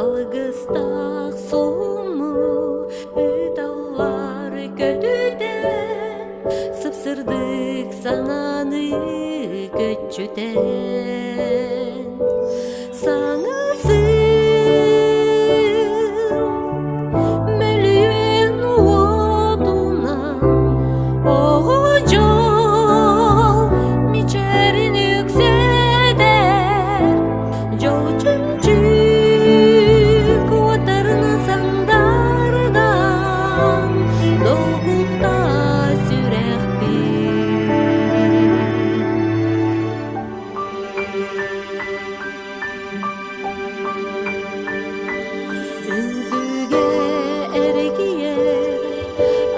Алгыстак суму Үталлар көтүтен Сыпсырдык сананы көчүтен Саңысың мөлүйен отунан Ого жол мичерин үкседер Жол чүмчүк отарына саңдардан Долгутта сүрекпин Үңкүгө эргиер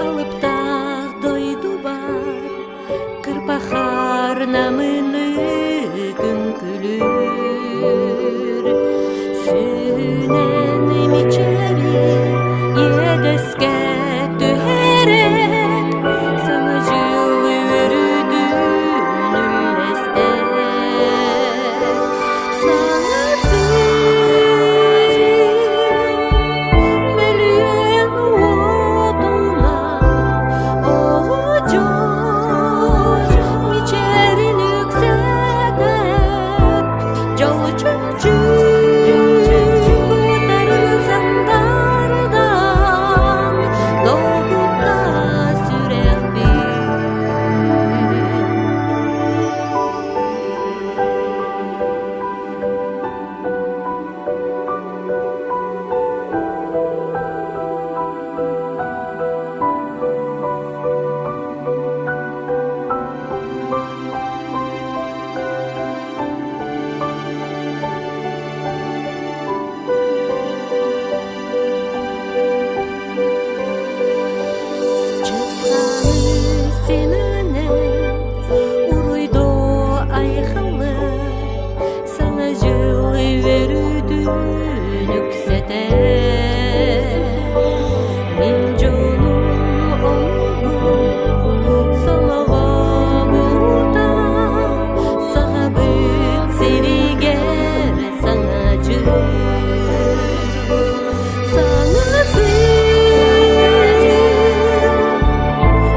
алып так дойду бар Кырпахар намыны күңкүлүр Сүйүнен мичери едеске түһерен Саңа жылы өрүдүн үллесте Мөлүйен отунан Ого жол мичерин үкседер Жол чүмчүк отарына саңдардан Долгутта сүрекпин Чыкканы сененен уруйдо айхылы Саңа жылы өрүдүн үксетер Мен жонум онугум соного булта Сага бүт серигер саңа жыл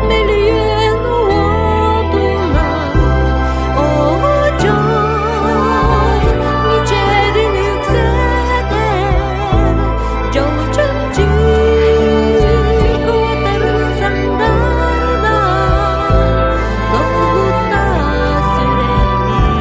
Мөлүйен отунан Ого жол мичерин үкседер Жол чүмчүк отарына саңдардан Долгутта сүрекпин